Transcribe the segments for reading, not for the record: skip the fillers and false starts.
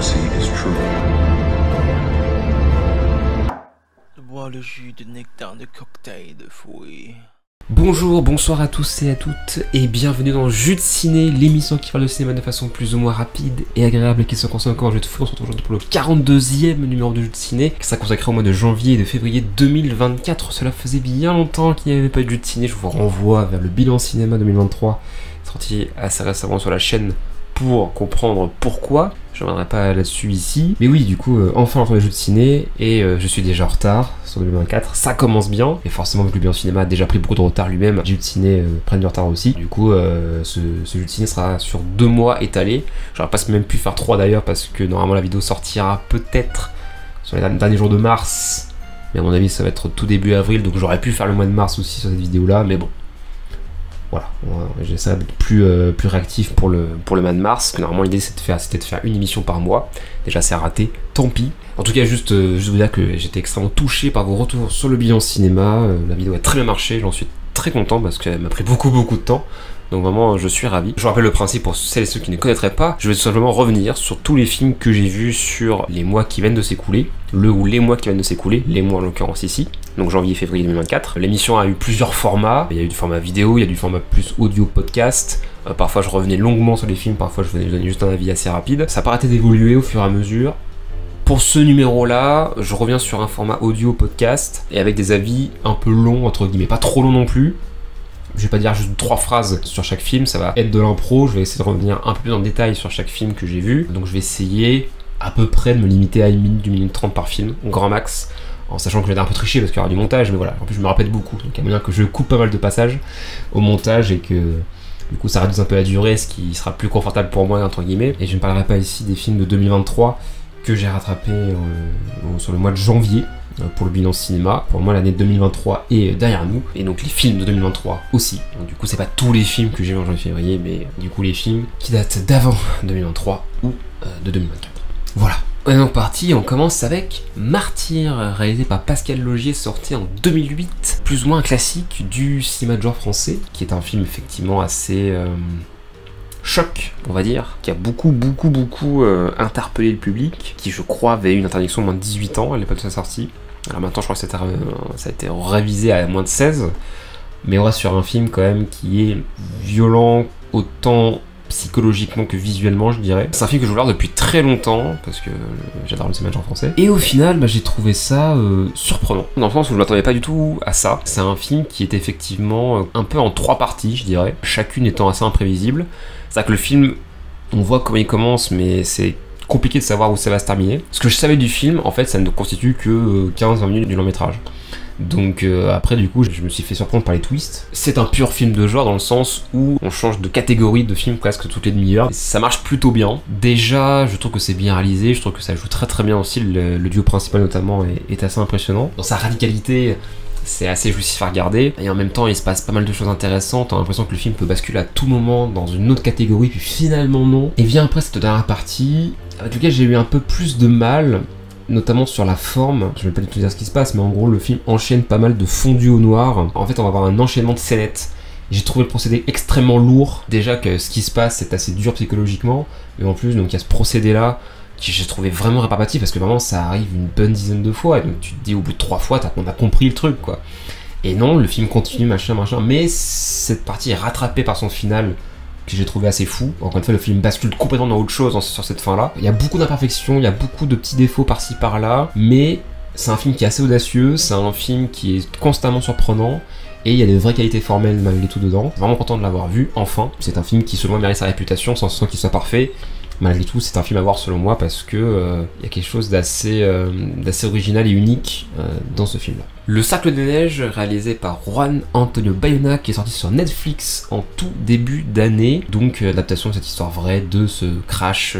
prophecy is true. Bois le jus de nectar de cocktail de fruits. Bonjour, bonsoir à tous et à toutes, et bienvenue dans Jus de Ciné, l'émission qui parle de cinéma de façon plus ou moins rapide et agréable et qui se concentre encore en jeu de fou. On se retrouve aujourd'hui pour le 42e numéro de Jus de Ciné, qui sera consacré au mois de janvier et de février 2024. Cela faisait bien longtemps qu'il n'y avait pas eu de Jus de Ciné. Je vous renvoie vers le bilan cinéma 2023, sorti assez récemment sur la chaîne, pour comprendre pourquoi. Je ne reviendrai pas là-dessus ici. Mais oui, du coup, enfin on les jeux de ciné, et je suis déjà en retard sur 2024. Ça commence bien, et forcément, vu que le bilan cinéma a déjà pris beaucoup de retard lui-même, les jeux de ciné prennent du retard aussi. Du coup, ce jeu de ciné sera sur 2 mois étalé. J'aurais pas même pu faire 3 d'ailleurs, parce que normalement la vidéo sortira peut-être sur les derniers jours de mars. Mais à mon avis, ça va être tout début avril, donc j'aurais pu faire le mois de mars aussi sur cette vidéo-là, mais bon. Voilà, j'essaie d'être plus réactif pour le mois de mars, que normalement l'idée c'était de faire une émission par mois. Déjà c'est raté, tant pis. En tout cas, juste vous dire que j'étais extrêmement touché par vos retours sur le bilan cinéma. La vidéo a très bien marché, j'en suis très content parce qu'elle m'a pris beaucoup de temps. Donc vraiment, je suis ravi. Je vous rappelle le principe pour celles et ceux qui ne connaîtraient pas. Je vais tout simplement revenir sur tous les films que j'ai vus sur les mois qui viennent de s'écouler. Le ou les mois qui viennent de s'écouler. Les mois en l'occurrence ici. Donc janvier, février 2024. L'émission a eu plusieurs formats. Il y a eu du format vidéo, il y a du format plus audio podcast. Parfois je revenais longuement sur les films, parfois je donnais juste un avis assez rapide. Ça n'a pas arrêté d'évoluer au fur et à mesure. Pour ce numéro-là, je reviens sur un format audio podcast et avec des avis un peu longs, entre guillemets, pas trop longs non plus. Je vais pas dire juste 3 phrases sur chaque film, ça va être de l'impro, je vais essayer de revenir un peu plus en détail sur chaque film que j'ai vu. Donc je vais essayer à peu près de me limiter à 1 minute, 1 minute 30 par film, au grand max, en sachant que je vais un peu tricher parce qu'il y aura du montage, mais voilà, en plus je me répète beaucoup, donc il y a moyen que je coupe pas mal de passages au montage et que du coup ça réduise un peu la durée, ce qui sera plus confortable pour moi entre guillemets. Et je ne parlerai pas ici des films de 2023 que j'ai rattrapé sur le mois de janvier pour le bilan cinéma. Pour moi, l'année 2023 est derrière nous, et donc les films de 2023 aussi. Donc du coup, c'est pas tous les films que j'ai vus en janvier-février, mais du coup les films qui datent d'avant 2023 ou de 2024. Voilà. On est donc parti, on commence avec Martyr, réalisé par Pascal Laugier, sorti en 2008, plus ou moins un classique du cinéma de genre français, qui est un film effectivement assez choc, on va dire, qui a beaucoup interpellé le public, qui je crois avait une interdiction de moins de 18 ans à l'époque de sa sortie. Alors maintenant je crois que ça a été révisé à moins de 16, mais on reste sur un film quand même qui est violent autant psychologiquement que visuellement, je dirais. C'est un film que je voulais voir depuis très longtemps, parce que j'adore le cinéma de genre français. Et au final, j'ai trouvé ça surprenant, dans le sens où je m'attendais pas du tout à ça. C'est un film qui est effectivement un peu en 3 parties, je dirais, chacune étant assez imprévisible. C'est-à-dire que le film, on voit comment il commence, mais c'est compliqué de savoir où ça va se terminer. Ce que je savais du film, en fait, ça ne constitue que 15-20 minutes du long métrage. Donc après, du coup, je me suis fait surprendre par les twists. C'est un pur film de genre dans le sens où on change de catégorie de film presque toutes les demi-heures. Ça marche plutôt bien. Déjà, je trouve que c'est bien réalisé, je trouve que ça joue très bien aussi. Le duo principal notamment est assez impressionnant. Dans sa radicalité, c'est assez jouissif à regarder, et en même temps il se passe pas mal de choses intéressantes. On a l'impression que le film peut basculer à tout moment dans une autre catégorie, puis finalement non. Et vient après cette dernière partie, avec laquelle j'ai eu un peu plus de mal, notamment sur la forme. Je vais pas du tout dire ce qui se passe, mais en gros le film enchaîne pas mal de fondus au noir. En fait on va avoir un enchaînement de scénettes. J'ai trouvé le procédé extrêmement lourd. Déjà que ce qui se passe c'est assez dur psychologiquement, mais en plus donc il y a ce procédé là qui j'ai trouvé vraiment rébarbatif, parce que vraiment ça arrive une bonne dizaine de fois, et donc tu te dis au bout de 3 fois on a compris le truc quoi. Et non, le film continue machin, mais cette partie est rattrapée par son final que j'ai trouvé assez fou. Encore une fois, le film bascule complètement dans autre chose sur cette fin là. Il y a beaucoup d'imperfections, il y a beaucoup de petits défauts par-ci par-là, mais c'est un film qui est assez audacieux, c'est un film qui est constamment surprenant, et il y a des vraies qualités formelles malgré tout dedans. Vraiment content de l'avoir vu, enfin. C'est un film qui selon moi mérite sa réputation sans qu'il soit parfait. Malgré tout, c'est un film à voir selon moi, parce que y a quelque chose d'assez original et unique dans ce film-là. Le Cercle des Neiges, réalisé par Juan Antonio Bayona, qui est sorti sur Netflix en tout début d'année. Donc adaptation de cette histoire vraie de ce crash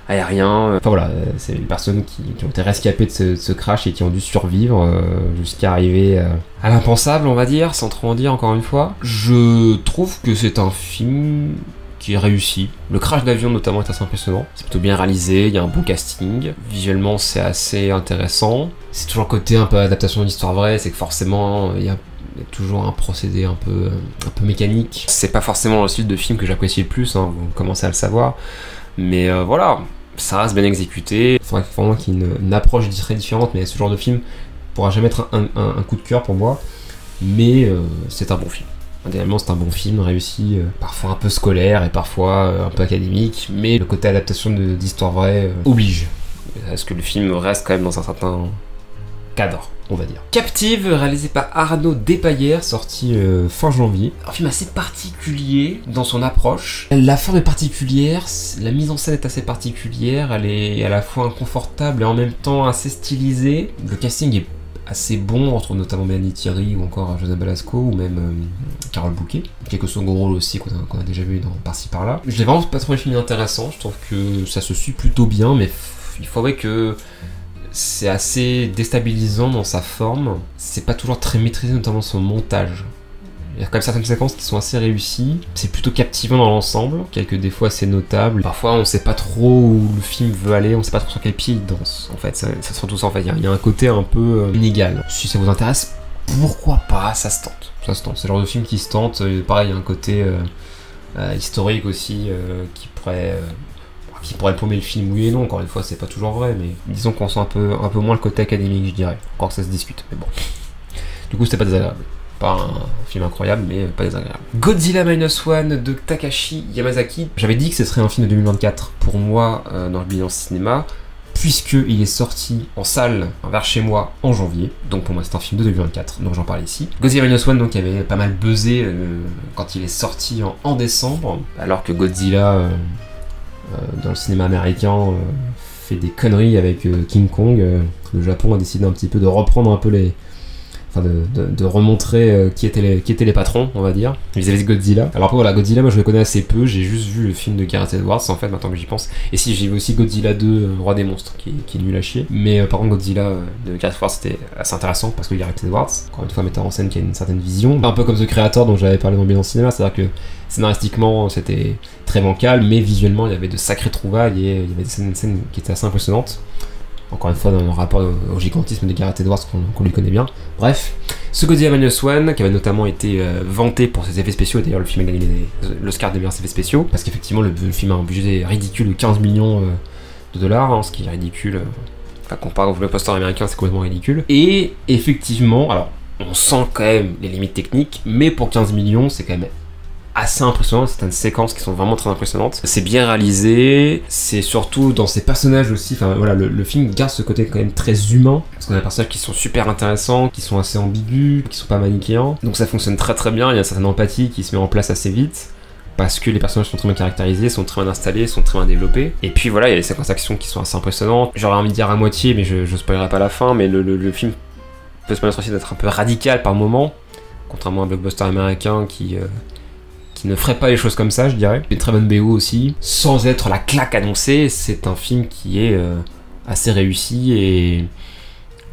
aérien. Enfin voilà, c'est les personnes qui ont été rescapées de ce crash et qui ont dû survivre jusqu'à arriver à l'impensable, on va dire, sans trop en dire encore une fois. Je trouve que c'est un film qui est réussi. Le crash d'avion notamment est assez impressionnant. C'est plutôt bien réalisé, il y a un bon casting. Visuellement c'est assez intéressant. C'est toujours le côté un peu adaptation d'histoire vraie, c'est que forcément il y a toujours un procédé un peu mécanique. C'est pas forcément le style de film que j'apprécie le plus, hein, vous commencez à le savoir. Mais voilà, ça reste bien exécuté. Il faudrait vraiment qu'il y ait une approche très différente, mais ce genre de film pourra jamais être un coup de cœur pour moi. Mais c'est un bon film. Indéniablement, c'est un bon film, réussi, parfois un peu scolaire et parfois un peu académique, mais le côté adaptation d'histoire vraie oblige. Parce que le film reste quand même dans un certain cadre, on va dire. Captive, réalisé par Arnaud Despaillères, sorti fin janvier. Un film assez particulier dans son approche. La forme est particulière, la mise en scène est assez particulière, elle est à la fois inconfortable et en même temps assez stylisée. Le casting est assez bon, on retrouve notamment Mélanie Thierry ou encore José Balasco ou même Carole Bouquet. Quelques seconds rôles aussi qu'on a déjà vu par-ci par-là. Je l'ai vraiment pas trouvé le film intéressant, je trouve que ça se suit plutôt bien, mais il faudrait que c'est assez déstabilisant dans sa forme. C'est pas toujours très maîtrisé, notamment son montage. Il y a quand même certaines séquences qui sont assez réussies. C'est plutôt captivant dans l'ensemble. Quelques défauts assez notables. Parfois, on sait pas trop où le film veut aller. On sait pas trop sur quel pied il danse. En fait, ça surtout ça. En fait, il y a un côté un peu inégal. Si ça vous intéresse, pourquoi pas? Ça se tente. Ça se tente. C'est le genre de film qui se tente. Pareil, il y a un côté historique aussi qui pourrait paumer le film, oui et non. Encore une fois, c'est pas toujours vrai, mais disons qu'on sent un peu moins le côté académique, je dirais. Encore que ça se discute, mais bon. Du coup, c'était pas désagréable. Pas un film incroyable, mais pas désagréable. Godzilla Minus One de Takashi Yamazaki. J'avais dit que ce serait un film de 2024 pour moi dans le bilan cinéma, puisqu'il est sorti en salle vers chez moi en janvier. Donc pour moi, c'est un film de 2024, donc j'en parle ici. Godzilla Minus One, donc, qui avait pas mal buzzé quand il est sorti en décembre, alors que Godzilla, dans le cinéma américain, fait des conneries avec King Kong. Le Japon a décidé un petit peu de reprendre un peu de remontrer qui étaient les patrons, on va dire, vis-à-vis de Godzilla. Alors après voilà, Godzilla, moi je le connais assez peu, j'ai juste vu le film de Gareth Edwards en fait, maintenant que j'y pense. Et si, j'ai vu aussi Godzilla 2, Roi des monstres, qui est nul à chier. Mais par contre Godzilla de Gareth Edwards c'était assez intéressant, parce que Gareth Edwards, encore une fois metteur en scène qui a une certaine vision, un peu comme The Creator dont j'avais parlé dans le bilan cinéma, c'est-à-dire que scénaristiquement c'était très bancal, mais visuellement il y avait de sacrées trouvailles et il y avait des scènes qui étaient assez impressionnantes. Encore une fois, dans le rapport au gigantisme de Gareth Edwards qu'on lui connaît bien. Bref, ce Godzilla Minus One, qui avait notamment été vanté pour ses effets spéciaux, et d'ailleurs le film a gagné l'Oscar des meilleurs effets spéciaux, parce qu'effectivement le film a un budget ridicule de 15 millions de dollars, hein, ce qui est ridicule. Enfin, comparé au blockbuster américain, c'est complètement ridicule. Et effectivement, alors, on sent quand même les limites techniques, mais pour 15 millions, c'est quand même assez impressionnant, certaines séquences qui sont vraiment très impressionnantes. C'est bien réalisé, c'est surtout dans ses personnages aussi, enfin voilà, le film garde ce côté quand même très humain, parce qu'on a des personnages qui sont super intéressants, qui sont assez ambigus, qui sont pas manichéens, donc ça fonctionne très très bien, il y a une certaine empathie qui se met en place assez vite, parce que les personnages sont très bien caractérisés, sont très bien installés, sont très bien développés, et puis voilà, il y a des séquences d'action qui sont assez impressionnantes. J'aurais envie de dire à moitié, mais je spoilerai pas la fin, mais le film peut se permettre aussi d'être un peu radical par moment, contrairement à un blockbuster américain qui ne ferait pas les choses comme ça, je dirais. Une très bonne BO aussi. Sans être la claque annoncée, c'est un film qui est assez réussi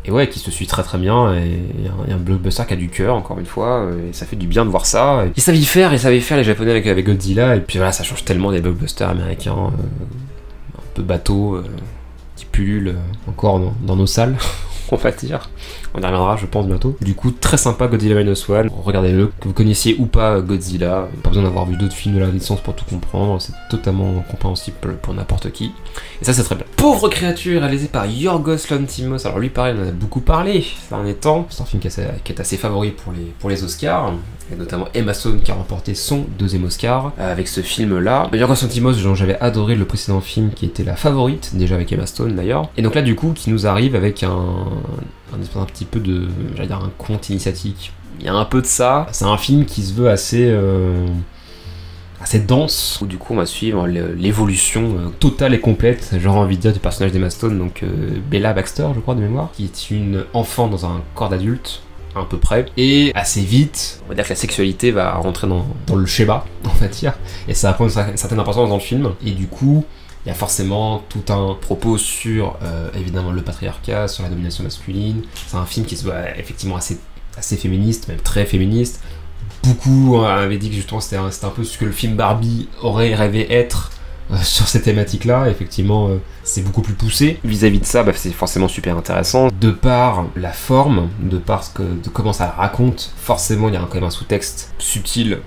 et ouais, qui se suit très très bien. Et un blockbuster qui a du cœur, encore une fois, et ça fait du bien de voir ça. Ils savaient faire les Japonais avec Godzilla, et puis voilà, ça change tellement des blockbusters américains, un peu bateaux, qui pullulent encore dans nos salles. On va dire. On y reviendra, je pense, bientôt. Du coup, très sympa Godzilla Minus One. Regardez-le, que vous connaissiez ou pas Godzilla. Pas besoin d'avoir vu d'autres films de la licence pour tout comprendre. C'est totalement compréhensible pour n'importe qui. Et ça, c'est très bien. Pauvre créature, réalisé par Yorgos Lanthimos. Alors lui, pareil, on en a beaucoup parlé ces derniers temps. C'est un film qui est assez favori pour les Oscars. Et notamment Emma Stone qui a remporté son 2e Oscar avec ce film-là. Yorgos Lanthimos, dont j'avais adoré le précédent film qui était La Favorite, déjà avec Emma Stone d'ailleurs. Et donc là, du coup, qui nous arrive avec un petit peu de, j'allais dire, un conte initiatique. Il y a un peu de ça. C'est un film qui se veut assez dense, où du coup on va suivre l'évolution totale et complète, j'aurais envie de dire, du personnage d'Emma Stone, donc Bella Baxter, je crois, de mémoire, qui est une enfant dans un corps d'adulte, à peu près, et assez vite, on va dire que la sexualité va rentrer dans le schéma, on va dire, et ça va prendre une certaine importance dans le film, et du coup, il y a forcément tout un propos sur, évidemment, le patriarcat, sur la domination masculine. C'est un film qui se voit effectivement assez féministe, même très féministe. Beaucoup avaient dit que justement c'était un peu ce que le film Barbie aurait rêvé être sur ces thématiques-là. Effectivement, c'est beaucoup plus poussé. Vis-à-vis de ça, c'est forcément super intéressant. De par la forme, de comment ça raconte, forcément il y a quand même un sous-texte subtil.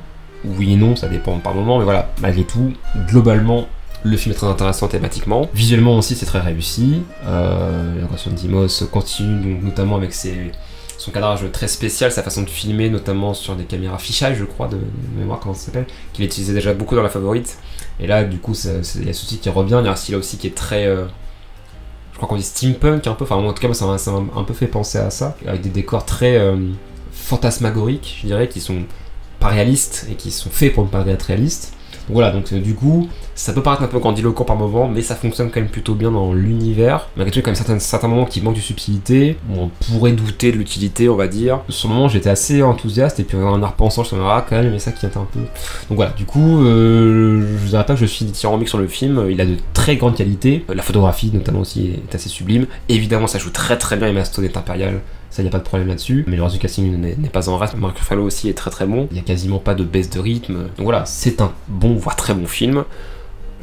Oui et non, ça dépend par moment, mais voilà, malgré tout, globalement, Le film est très intéressant thématiquement. Visuellement aussi, c'est très réussi. Yorgos Lanthimos continue, donc, notamment avec son cadrage très spécial, sa façon de filmer, notamment sur des caméras fisheye, je crois, de mémoire, comment ça s'appelle, qu'il utilisait déjà beaucoup dans La Favorite. Et là, du coup, il y a ce style qui revient. Il y a un style aussi qui est très... je crois qu'on dit steampunk un peu. Enfin, en tout cas, moi, ça m'a un peu fait penser à ça. Avec des décors très fantasmagoriques, je dirais, qui sont pas réalistes et qui sont faits pour ne pas être réalistes. Voilà, donc du coup, ça peut paraître un peu grandiloquent par moment, mais ça fonctionne quand même plutôt bien dans l'univers. Malgré tout, il y a quand même certains moments qui manquent de subtilité, où on pourrait douter de l'utilité, on va dire. Sur le moment, j'étais assez enthousiaste, et puis en y repensant, je me suis dit, ah, quand même, mais ça qui est un peu... Donc voilà, du coup, je dirais pas que je suis dithyrambique sur le film, il a de très grandes qualités. La photographie, notamment, aussi, est assez sublime. Évidemment, ça joue très très bien, Emma Stone est impériale. Ça, y a pas de problème là-dessus. Mais le reste du casting n'est pas en reste. Mark Ruffalo aussi est très très bon. Il y a quasiment pas de baisse de rythme. Donc voilà, c'est un bon, voire très bon film.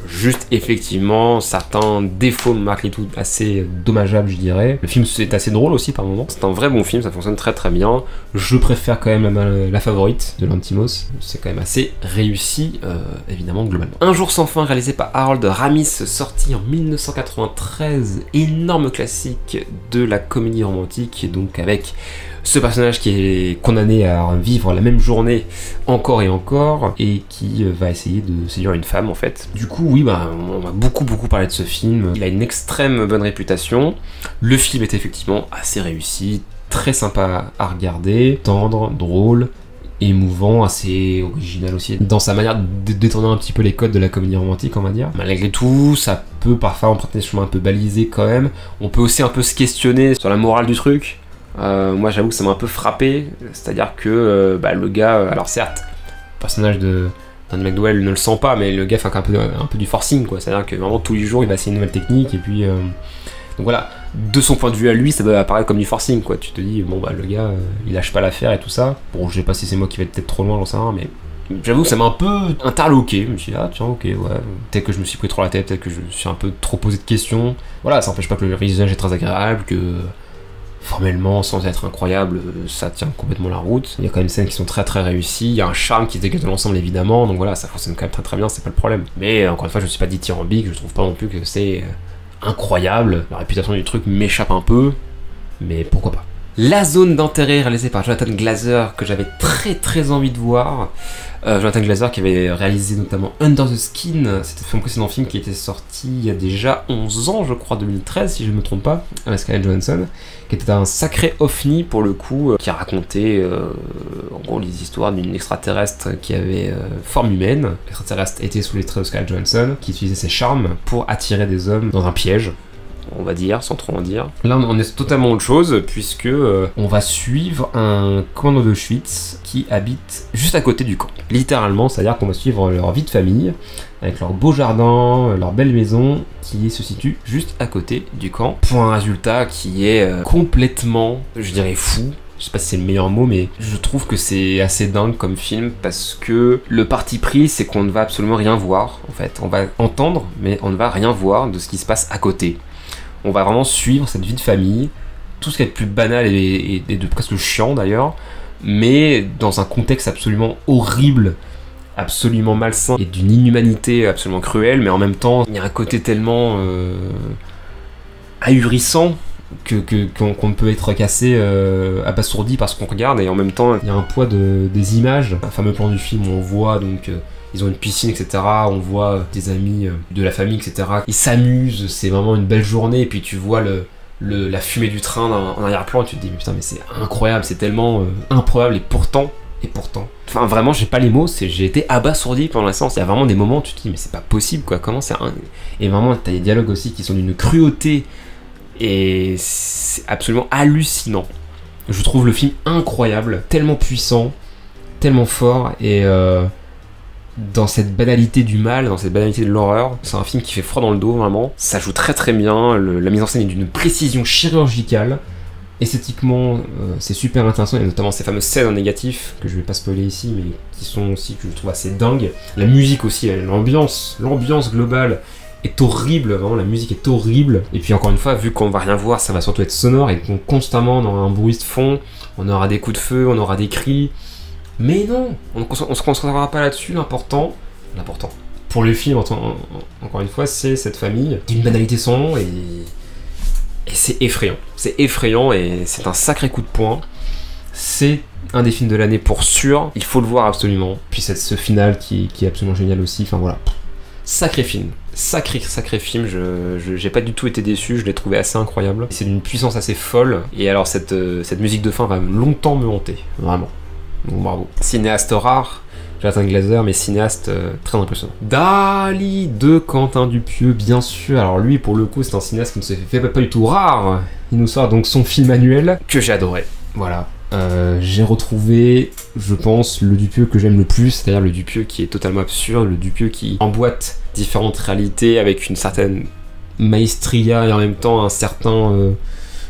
Juste, effectivement, certains défauts malgré tout assez dommageables, je dirais. Le film est assez drôle aussi par moments. C'est un vrai bon film, ça fonctionne très très bien. Je préfère quand même La Favorite de Lanthimos. C'est quand même assez réussi, évidemment, globalement. Un jour sans fin, réalisé par Harold Ramis, sorti en 1993. Énorme classique de la comédie romantique, donc avec ce personnage qui est condamné à vivre la même journée encore et encore, et qui va essayer de séduire une femme en fait. Du coup, oui, bah, on va beaucoup parler de ce film. Il a une extrême bonne réputation. Le film est effectivement assez réussi, très sympa à regarder, tendre, drôle, émouvant, assez original aussi dans sa manière de détourner un petit peu les codes de la comédie romantique, on va dire. Malgré tout, ça peut parfois emprunter des chemins un peu balisés quand même. On peut aussi un peu se questionner sur la morale du truc. Moi j'avoue que ça m'a un peu frappé, c'est-à-dire que le gars, alors certes, le personnage d'Andy McDowell ne le sent pas, mais le gars fait un peu du forcing, quoi. C'est-à-dire que vraiment tous les jours il va essayer une nouvelle technique, et puis donc voilà, de son point de vue à lui, ça doit apparaître comme du forcing, quoi. Tu te dis, bon bah le gars, il lâche pas l'affaire et tout ça. Bon, je sais pas si c'est moi qui vais être peut-être trop loin, j'en sais rien, mais j'avoue que ça m'a un peu interloqué. Je me suis dit, ah tiens, ok, ouais, peut-être que je me suis pris trop la tête, peut-être que je me suis un peu trop posé de questions. Voilà, ça n'empêche pas que le visage est très agréable, que formellement, sans être incroyable, ça tient complètement la route. Il y a quand même des scènes qui sont très très réussies, il y a un charme qui se dégage de l'ensemble évidemment, donc voilà, ça fonctionne quand même très très bien, c'est pas le problème. Mais encore une fois, je suis pas dithyrambique, je trouve pas non plus que c'est incroyable. La réputation du truc m'échappe un peu, mais pourquoi pas. La zone d'intérêt réalisée par Jonathan Glazer, que j'avais très très envie de voir. Jonathan Glazer qui avait réalisé notamment Under the Skin, c'était son précédent film qui était sorti il y a déjà 11 ans, je crois, 2013 si je ne me trompe pas, avec Scarlett Johansson, qui était un sacré ovni pour le coup, qui racontait en gros les histoires d'une extraterrestre qui avait forme humaine. L'extraterrestre était sous les traits de Scarlett Johansson, qui utilisait ses charmes pour attirer des hommes dans un piège, on va dire, sans trop en dire. Là, on est totalement autre chose, puisque on va suivre un commando d'Auschwitz qui habite juste à côté du camp. Littéralement, c'est-à-dire qu'on va suivre leur vie de famille, avec leur beau jardin, leur belle maison, qui se situe juste à côté du camp, pour un résultat qui est complètement, je dirais, fou. Je sais pas si c'est le meilleur mot, mais je trouve que c'est assez dingue comme film, parce que le parti pris, c'est qu'on ne va absolument rien voir, en fait. On va entendre, mais on ne va rien voir de ce qui se passe à côté. On va vraiment suivre cette vie de famille, tout ce qui est de plus banal et de presque chiant d'ailleurs, mais dans un contexte absolument horrible, absolument malsain, et d'une inhumanité absolument cruelle, mais en même temps, il y a un côté tellement ahurissant qu'on peut être cassé, abasourdi par ce qu'on regarde, et en même temps, il y a un poids des images. Un fameux plan du film où on voit donc... ils ont une piscine, etc. On voit des amis de la famille, etc. Ils s'amusent, c'est vraiment une belle journée. Et puis tu vois la fumée du train en arrière-plan. Et tu te dis, mais putain, mais c'est incroyable, c'est tellement improbable. Et pourtant. Enfin, vraiment, j'ai pas les mots. J'ai été abasourdi pendant la séance. Il y a vraiment des moments où tu te dis, mais c'est pas possible, quoi. Comment c'est Et vraiment, t'as des dialogues aussi qui sont d'une cruauté. Et c'est absolument hallucinant. Je trouve le film incroyable, tellement puissant, tellement fort. Et dans cette banalité du mal, dans cette banalité de l'horreur, c'est un film qui fait froid dans le dos, vraiment. Ça joue très très bien, la mise en scène est d'une précision chirurgicale. Esthétiquement, c'est super intéressant, il y a notamment ces fameuses scènes en négatif, que je vais pas spoiler ici, mais qui sont aussi, que je trouve assez dingues. La musique aussi, l'ambiance globale est horrible, vraiment la musique est horrible. Et puis encore une fois, vu qu'on va rien voir, ça va surtout être sonore, et qu'on constamment dans un bruit de fond, on aura des coups de feu, on aura des cris. Mais non, on se concentrera pas là-dessus, l'important, pour le film en Encore une fois, c'est cette famille d'une banalité sans nom et c'est effrayant. C'est effrayant et c'est un sacré coup de poing. C'est un des films de l'année pour sûr. Il faut le voir absolument. Puis ce final qui est absolument génial aussi. Enfin voilà. Sacré film. Sacré film. J'ai pas du tout été déçu. Je l'ai trouvé assez incroyable. C'est d'une puissance assez folle. Et alors cette musique de fin va longtemps me hanter. Vraiment. Donc bravo. Cinéaste rare. Jonathan Glazer, mais cinéaste très impressionnant. Dali de Quentin Dupieux, bien sûr. Alors lui, pour le coup, c'est un cinéaste qui ne se fait pas du tout rare. Il nous sort donc son film annuel, que j'ai adoré. Voilà. J'ai retrouvé, je pense, le Dupieux que j'aime le plus, c'est-à-dire le Dupieux qui est totalement absurde, le Dupieux qui emboîte différentes réalités avec une certaine maestria et en même temps un certain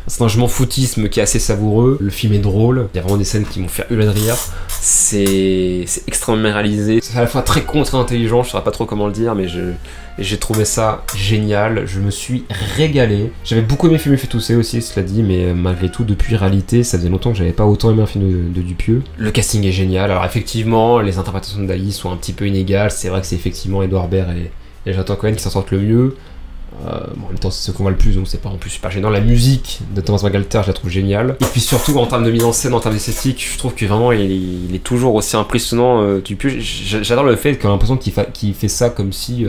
je m'en foutisme qui est assez savoureux. Le film est drôle, il y a vraiment des scènes qui m'ont fait hurler de rire. C'est extrêmement bien réalisé. C'est à la fois très con et très intelligent, je saurais pas trop comment le dire, mais j'ai trouvé ça génial. Je me suis régalé. J'avais beaucoup aimé Fumer fait tousser aussi, cela dit, mais malgré tout, depuis Réalité, ça faisait longtemps que j'avais pas autant aimé un film de Dupieux. Le casting est génial. Alors effectivement, les interprétations de Dali sont un petit peu inégales. C'est vrai que c'est effectivement Edouard Baird et Jonathan Cohen qui s'en sortent le mieux. En même temps c'est ce qu'on voit le plus, donc c'est pas en plus super gênant. La musique de Thomas Bangalter, je la trouve géniale, et puis surtout en termes de mise en scène, en termes d'esthétique, je trouve que vraiment il est toujours aussi impressionnant. Dupieux, j'adore le fait qu'on a l'impression qu'il fait ça comme si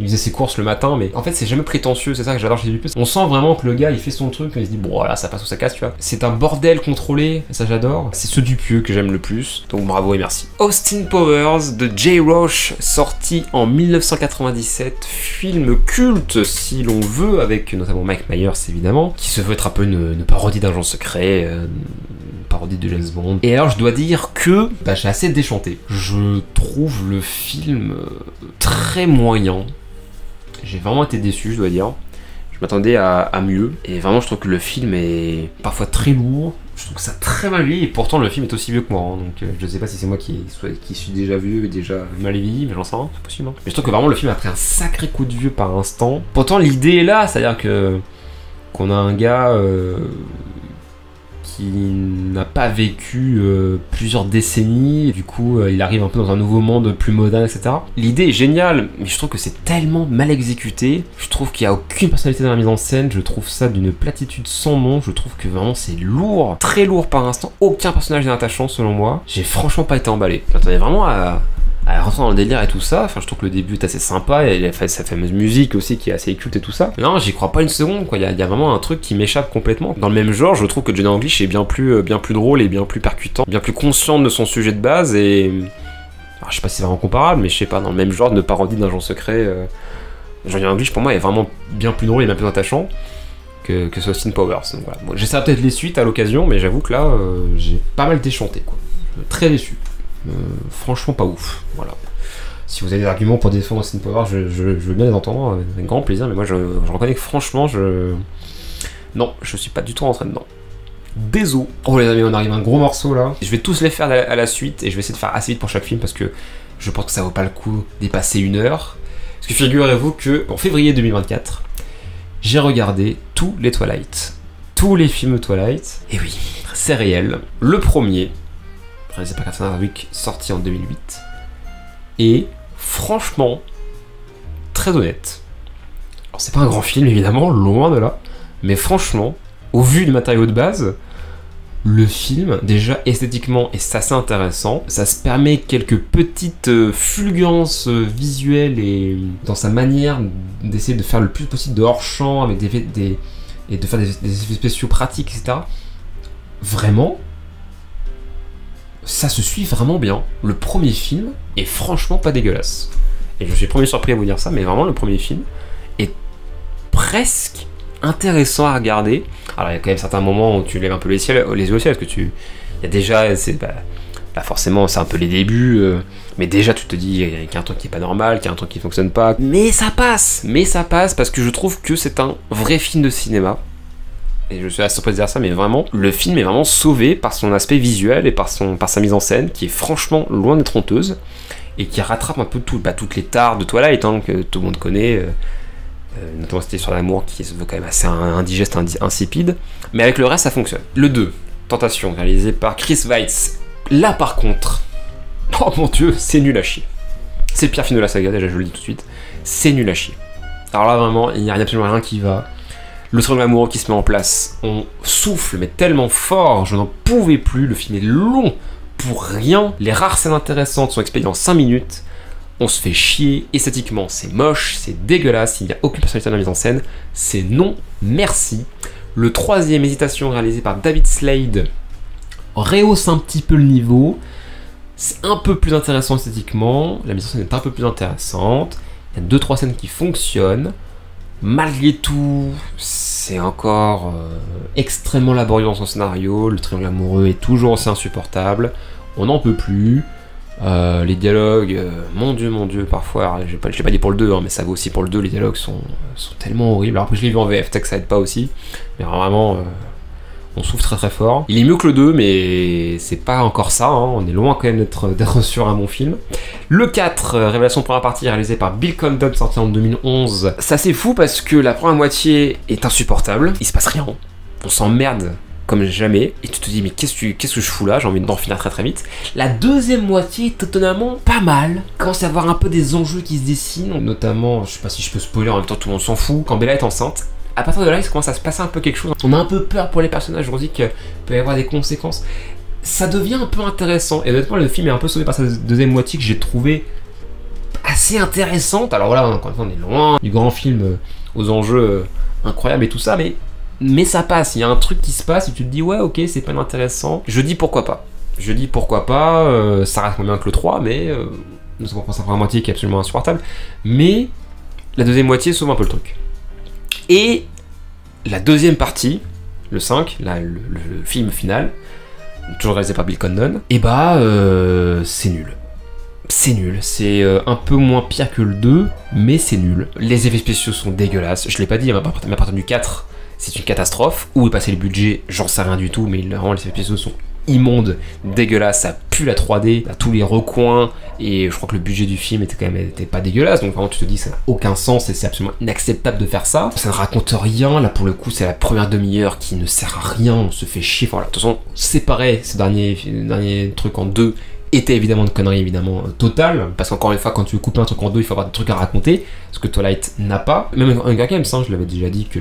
il faisait ses courses le matin, mais en fait c'est jamais prétentieux, c'est ça que j'adore chez Dupieux. On sent vraiment que le gars il fait son truc, il se dit bon voilà, ça passe ou ça casse, tu vois. C'est un bordel contrôlé, ça j'adore. C'est ce Dupieux que j'aime le plus, donc bravo et merci. Austin Powers de Jay Roach, sorti en 1997, film culte si l'on veut, avec notamment Mike Myers évidemment, qui se veut être un peu une parodie d'agent secret, une parodie de James Bond. Et alors je dois dire que je suis assez déchanté. Je trouve le film très moyen. J'ai vraiment été déçu, je dois dire. Je m'attendais à mieux. Et vraiment, je trouve que le film est parfois très lourd. Je trouve que ça a très mal vieilli. Et pourtant, le film est aussi vieux que moi. Hein. Donc, je sais pas si c'est moi qui suis déjà vieux et déjà mal vieilli, mais j'en sais rien, c'est possible. Hein. Mais je trouve que vraiment, le film a pris un sacré coup de vieux par instant. Pourtant, l'idée est là. C'est-à-dire qu'on a un gars qui n'a pas vécu plusieurs décennies, du coup il arrive un peu dans un nouveau monde plus moderne, etc. L'idée est géniale, mais je trouve que c'est tellement mal exécuté, je trouve qu'il n'y a aucune personnalité dans la mise en scène, je trouve ça d'une platitude sans nom, je trouve que vraiment c'est lourd, très lourd par instant, aucun personnage n'est attachant selon moi, j'ai franchement pas été emballé. J'attendais vraiment à rentrer dans le délire et tout ça, enfin je trouve que le début est assez sympa, et il a fait sa fameuse musique aussi qui est assez culte et tout ça. Non, j'y crois pas une seconde, quoi, il y a vraiment un truc qui m'échappe complètement. Dans le même genre, je trouve que Johnny English est bien plus drôle et bien plus percutant, bien plus conscient de son sujet de base, et... Alors, je sais pas si c'est vraiment comparable, mais je sais pas, dans le même genre de parodie d'agent secret, Johnny English pour moi est vraiment bien plus drôle et bien plus attachant que ce Austin Powers. Donc voilà, bon, j'essaierai peut-être les suites à l'occasion, mais j'avoue que là, j'ai pas mal déchanté, quoi. Très déçu. Franchement pas ouf, voilà. Si vous avez des arguments pour défendre Austin Powers, je veux bien les entendre avec grand plaisir, mais moi je reconnais que franchement non, je suis pas du tout rentré dedans. Désolé. Oh les amis, on arrive à un gros morceau là. Je vais tous les faire à la suite et je vais essayer de faire assez vite pour chaque film parce que je pense que ça vaut pas le coup dépasser 1 heure. Parce que figurez-vous que en février 2024, j'ai regardé tous les Twilight. Tous les films Twilight. Et oui, c'est réel. Le premier, réalisé par Catherine Hardwicke, sorti en 2008. Et franchement, très honnête. Alors c'est pas un grand film évidemment, loin de là. Mais franchement, au vu du matériau de base, le film, déjà esthétiquement, est assez intéressant. Ça se permet quelques petites fulgurances visuelles et dans sa manière d'essayer de faire le plus possible de hors-champ avec et de faire des effets spéciaux pratiques, etc. Vraiment, ça se suit vraiment bien. Le premier film est franchement pas dégueulasse. Et je suis le premier surpris à vous dire ça, mais vraiment le premier film est presque intéressant à regarder. Alors il y a quand même certains moments où tu lèves un peu les yeux au ciel, parce que il y a déjà, là forcément c'est un peu les débuts, mais déjà tu te dis qu'il y a un truc qui est pas normal, qu'il y a un truc qui fonctionne pas, mais ça passe parce que je trouve que c'est un vrai film de cinéma. Et je suis assez surpris de dire ça, mais vraiment, le film est vraiment sauvé par son aspect visuel et par sa mise en scène, qui est franchement loin d'être honteuse, et qui rattrape un peu toutes les tares de Twilight, hein, que tout le monde connaît, notamment c'était sur l'amour, qui se veut quand même assez indigeste, insipide, mais avec le reste ça fonctionne. Le 2, Tentation, réalisé par Chris Weitz. Là par contre, oh mon dieu, c'est nul à chier. C'est le pire film de la saga, déjà je le dis tout de suite. C'est nul à chier. Alors là vraiment, il n'y a absolument rien qui va. Le triangle amoureux qui se met en place, on souffle mais tellement fort, je n'en pouvais plus, le film est long pour rien. Les rares scènes intéressantes sont expédiées en 5 minutes. On se fait chier, esthétiquement c'est moche, c'est dégueulasse, il n'y a aucune personnalité dans la mise en scène, c'est non, merci. Le troisième, Hésitation, réalisé par David Slade, rehausse un petit peu le niveau, c'est un peu plus intéressant esthétiquement, la mise en scène est un peu plus intéressante, il y a 2-3 scènes qui fonctionnent, malgré tout, c'est encore extrêmement laborieux dans son scénario, le triangle amoureux est toujours aussi insupportable, on n'en peut plus. Les dialogues, mon dieu, parfois, je l'ai pas dit pour le 2, hein, mais ça vaut aussi pour le 2, les dialogues sont tellement horribles. Alors après je l'ai vu en VF, peut-être que ça aide pas aussi, mais vraiment, on souffre très très fort. Il est mieux que le 2, mais c'est pas encore ça, hein, on est loin quand même d'être sur un bon film. Le 4, Révélation première partie, réalisé par Bill Condon, sorti en 2011. Ça c'est fou parce que la première moitié est insupportable, il se passe rien, on s'emmerde comme jamais, et tu te dis mais qu'est-ce que je fous là, j'ai envie d'en finir très très vite. La deuxième moitié est étonnamment pas mal, commence à avoir un peu des enjeux qui se dessinent, notamment, je sais pas si je peux spoiler, en même temps tout le monde s'en fout, quand Bella est enceinte, à partir de là il commence à se passer un peu quelque chose, on a un peu peur pour les personnages, on se dit qu'il peut y avoir des conséquences, ça devient un peu intéressant, et honnêtement le film est un peu sauvé par sa deuxième moitié que j'ai trouvé assez intéressante. Alors voilà, encore une fois on est loin du grand film aux enjeux incroyables et tout ça, mais ça passe, il y a un truc qui se passe et tu te dis ouais ok c'est pas intéressant. Je dis pourquoi pas, ça reste moins bien que le 3 mais nous avons pensé à la première moitié qui est absolument insupportable, mais la deuxième moitié sauve un peu le truc. Et la deuxième partie, le 5, là, le film final, toujours réalisé par Bill Condon, et c'est nul. C'est nul, c'est un peu moins pire que le 2, mais c'est nul. Les effets spéciaux sont dégueulasses, je l'ai pas dit, mais à partir du 4, c'est une catastrophe. Où est passé le budget, j'en sais rien du tout, mais vraiment les effets spéciaux sont immondes, dégueulasses, ça pue la 3D à tous les recoins, et je crois que le budget du film était pas dégueulasse, donc vraiment tu te dis ça n'a aucun sens et c'est absolument inacceptable de faire ça. Ça ne raconte rien, là pour le coup c'est la première demi-heure qui ne sert à rien, on se fait chier, voilà. De toute façon, séparer ces derniers trucs en deux était évidemment une connerie totale, parce qu'encore une fois quand tu veux couper un truc en deux il faut avoir des trucs à raconter, ce que Twilight n'a pas. Même Hunger Games, hein, je l'avais déjà dit que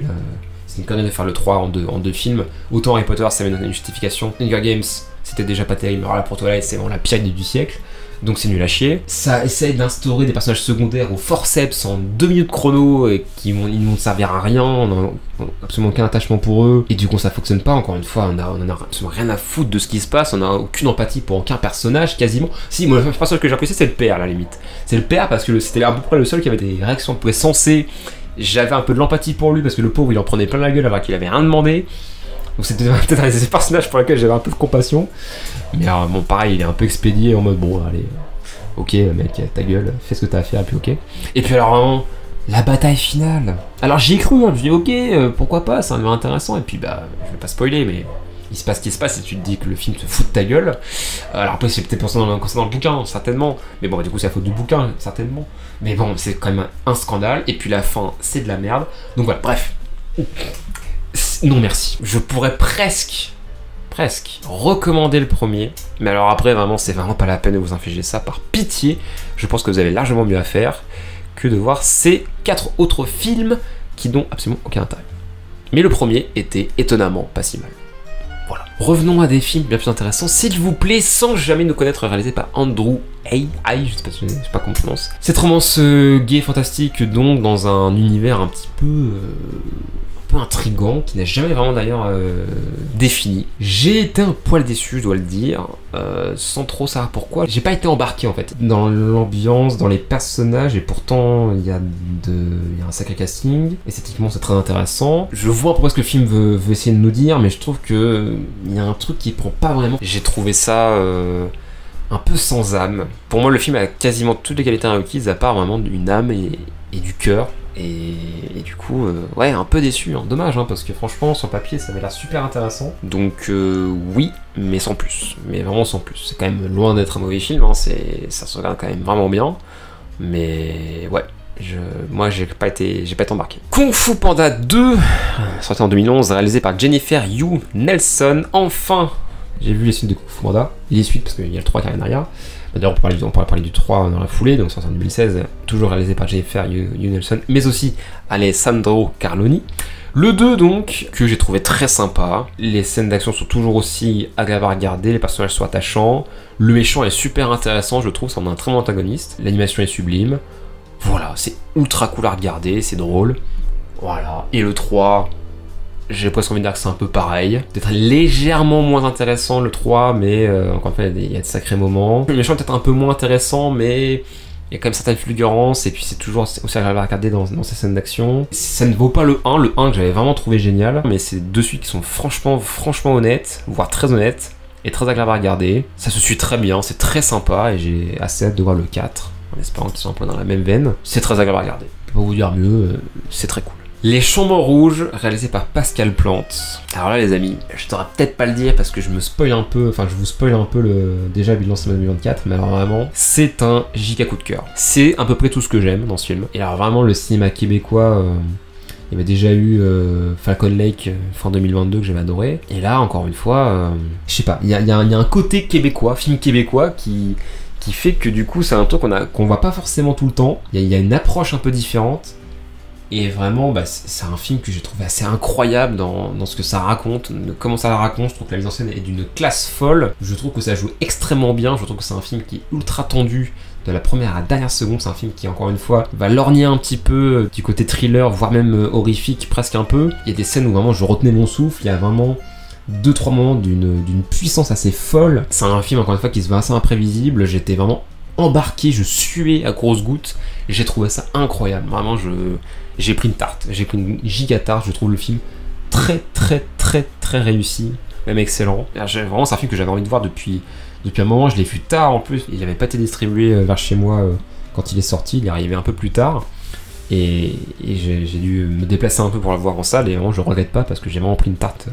c'est une connerie de faire le 3 en deux films, autant Harry Potter ça m'a donné une justification, Hunger Games c'était déjà pas terrible, alors là pour Twilight c'est vraiment la pire idée du siècle, donc c'est nul à chier. Ça essaye d'instaurer des personnages secondaires au forceps en 2 minutes chrono et ils vont servir à rien, on n'a absolument aucun attachement pour eux, et du coup ça fonctionne pas, encore une fois on a absolument rien à foutre de ce qui se passe, on a aucune empathie pour aucun personnage quasiment. Si, moi le personnage que j'ai apprécié c'est le père à la limite, c'est le père parce que c'était à peu près le seul qui avait des réactions peu sensées, j'avais un peu de l'empathie pour lui parce que le pauvre il en prenait plein la gueule alors qu'il avait rien demandé. Donc c'était peut-être un des personnages pour lesquels j'avais un peu de compassion. Mais alors, bon, pareil, il est un peu expédié en mode bon, allez, ok, mec, ta gueule, fais ce que t'as à faire, et puis ok. Et puis alors, vraiment, la bataille finale. Alors j'y ai cru, hein, je dis ok, pourquoi pas, c'est un peu intéressant. Et puis je vais pas spoiler, mais il se passe ce qui se passe et tu te dis que le film se fout de ta gueule. Alors après, c'est peut-être pensé dans le bouquin, certainement. Mais bon, du coup, c'est la faute du bouquin, certainement. Mais bon, c'est quand même un scandale. Et puis la fin, c'est de la merde. Donc voilà, bref. Non merci. Je pourrais presque recommander le premier, mais alors après vraiment c'est vraiment pas la peine de vous infliger ça, par pitié. Je pense que vous avez largement mieux à faire que de voir ces 4 autres films qui n'ont absolument aucun intérêt. Mais le premier était étonnamment pas si mal. Voilà. Revenons à des films bien plus intéressants, s'il vous plaît, sans jamais nous connaître, réalisé par Andrew Hay, je sais pas comment on prononce. Cette romance gay fantastique donc dans un univers un petit peu intriguant, qui n'a jamais vraiment d'ailleurs défini. J'ai été un poil déçu, je dois le dire, sans trop savoir pourquoi. J'ai pas été embarqué en fait dans l'ambiance, dans les personnages, et pourtant il y a un sacré casting. Esthétiquement c'est très intéressant. Je vois pourquoi ce que le film veut essayer de nous dire, mais je trouve que il y a un truc qui prend pas vraiment. J'ai trouvé ça un peu sans âme. Pour moi le film a quasiment toutes les qualités requises à part vraiment une âme et du cœur. Et du coup, ouais, un peu déçu, hein. Dommage, hein, parce que franchement, sur papier, ça avait l'air super intéressant. Donc oui, mais sans plus. Mais vraiment sans plus. C'est quand même loin d'être un mauvais film, hein. Ça se regarde quand même vraiment bien. Mais ouais, moi j'ai pas été embarqué. Kung Fu Panda 2, sorti en 2011, réalisé par Jennifer Yu Nelson. Enfin, j'ai vu les suites de Kung Fu Panda. Les suites, parce qu'il y a le 3 qui arrive derrière. D'ailleurs, on pourrait parler du 3 dans la foulée, donc sorti en 2016, toujours réalisé par Jennifer Hudson, mais aussi Alessandro Carloni. Le 2 donc, que j'ai trouvé très sympa, les scènes d'action sont toujours aussi agréables à regarder, les personnages sont attachants, le méchant est super intéressant, je trouve, ça en a un très bon antagoniste, l'animation est sublime, voilà, c'est ultra cool à regarder, c'est drôle, voilà. Et le 3, j'ai presque envie de dire que c'est un peu pareil, peut-être légèrement moins intéressant le 3, mais encore une fois, il y a de sacrés moments. Le méchant est peut-être un peu moins intéressant, mais il y a quand même certaines fulgurances, et puis c'est toujours aussi agréable à regarder dans ces scènes d'action. Ça ne vaut pas le 1 que j'avais vraiment trouvé génial, mais c'est deux suites qui sont franchement honnêtes, voire très honnêtes, et très agréables à regarder. Ça se suit très bien, c'est très sympa, et j'ai assez hâte de voir le 4, en espérant qu'ils soient un peu dans la même veine. C'est très agréable à regarder. Je peux pas vous dire mieux, c'est très cool. Les Chambres Rouges, réalisé par Pascal Plante. Alors là les amis, je t'aurais peut-être pas le dire parce que je me spoil un peu, enfin je vous spoil un peu déjà le bilan de 2024, mais alors vraiment, c'est un giga coup de cœur. C'est à peu près tout ce que j'aime dans ce film. Et alors vraiment le cinéma québécois, il y avait déjà eu Falcon Lake fin 2022 que j'avais adoré. Et là encore une fois, je sais pas, il y a un côté québécois, film québécois qui fait que du coup c'est un truc qu'on voit pas forcément tout le temps. Il y a une approche un peu différente. Et vraiment, c'est un film que j'ai trouvé assez incroyable dans ce que ça raconte, comment ça la raconte. Je trouve que la mise en scène est d'une classe folle. Je trouve que ça joue extrêmement bien. Je trouve que c'est un film qui est ultra tendu de la première à la dernière seconde. C'est un film qui, encore une fois, va lorgner un petit peu du côté thriller, voire même horrifique, presque un peu. Il y a des scènes où vraiment je retenais mon souffle. Il y a vraiment 2-3 moments d'une puissance assez folle. C'est un film, encore une fois, qui se veut assez imprévisible. J'étais vraiment embarqué, je suais à grosses gouttes. J'ai trouvé ça incroyable. Vraiment, j'ai pris une tarte, j'ai pris une giga tarte. Je trouve le film très réussi, même excellent. Vraiment, c'est un film que j'avais envie de voir depuis un moment. Je l'ai vu tard en plus. Il n'avait pas été distribué vers chez moi quand il est sorti. Il est arrivé un peu plus tard. Et j'ai dû me déplacer un peu pour le voir en salle. Et vraiment, je regrette pas parce que j'ai vraiment pris une tarte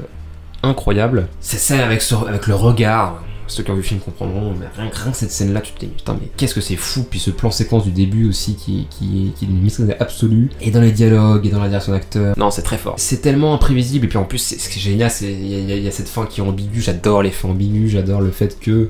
incroyable. C'est ça avec le regard. Ceux qui ont vu le film comprendront, mais rien que cette scène-là, tu te dis, putain, mais qu'est-ce que c'est fou. Puis ce plan séquence du début aussi, qui est d'une maîtrise absolue. Et dans les dialogues, et dans la direction d'acteur. Non, c'est très fort. C'est tellement imprévisible. Et puis en plus, ce qui est génial, c'est il y a cette fin qui est ambiguë. J'adore les fins ambiguës. J'adore le fait que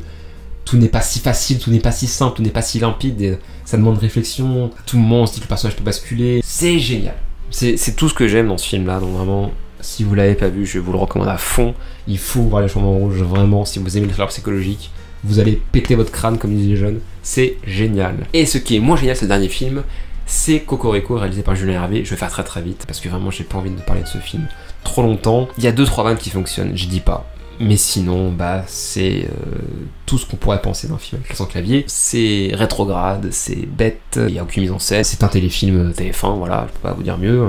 tout n'est pas si facile, tout n'est pas si simple, tout n'est pas si limpide. Et ça demande réflexion. À tout moment, on se dit que le personnage peut basculer. C'est génial. C'est tout ce que j'aime dans ce film-là. Donc vraiment, si vous l'avez pas vu, je vous le recommande à fond. Il faut voir Les Chambres Rouges, vraiment. Si vous aimez le thriller psychologique, vous allez péter votre crâne, comme disent les jeunes. C'est génial. Et ce qui est moins génial, c'est le dernier film, c'est Cocorico, réalisé par Julien Hervé. Je vais faire très vite, parce que vraiment, j'ai pas envie de parler de ce film trop longtemps. Il y a 2-3 vannes qui fonctionnent, je dis pas. Mais sinon, c'est tout ce qu'on pourrait penser d'un film avec Vincent Clavier. C'est rétrograde, c'est bête, il n'y a aucune mise en scène. C'est un téléfilm TF1, voilà, je peux pas vous dire mieux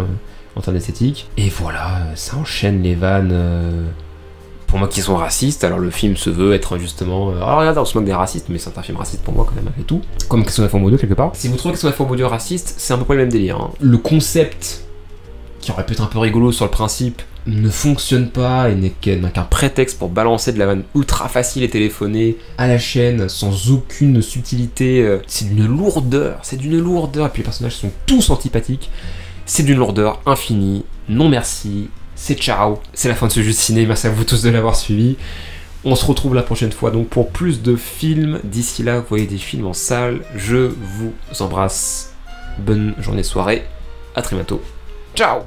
en termes d'esthétique. Et voilà, ça enchaîne les vannes pour moi qui sont racistes. Alors le film se veut être justement... alors regardez, on se moque des racistes, mais c'est un film raciste pour moi quand même, malgré tout. Comme Question d'Info 2 quelque part. Si vous trouvez Question d'Info 2 raciste, c'est un peu pas le même délire. Hein. Le concept, qui aurait pu être un peu rigolo sur le principe, ne fonctionne pas et n'a qu'un prétexte pour balancer de la vanne ultra facile et téléphonée à la chaîne sans aucune subtilité. C'est d'une lourdeur, et puis les personnages sont tous antipathiques. C'est d'une lourdeur infinie. Non merci, c'est ciao. C'est la fin de ce jeu de ciné, merci à vous tous de l'avoir suivi. On se retrouve la prochaine fois donc pour plus de films. D'ici là, vous voyez des films en salle. Je vous embrasse. Bonne journée, soirée. À très bientôt. Ciao.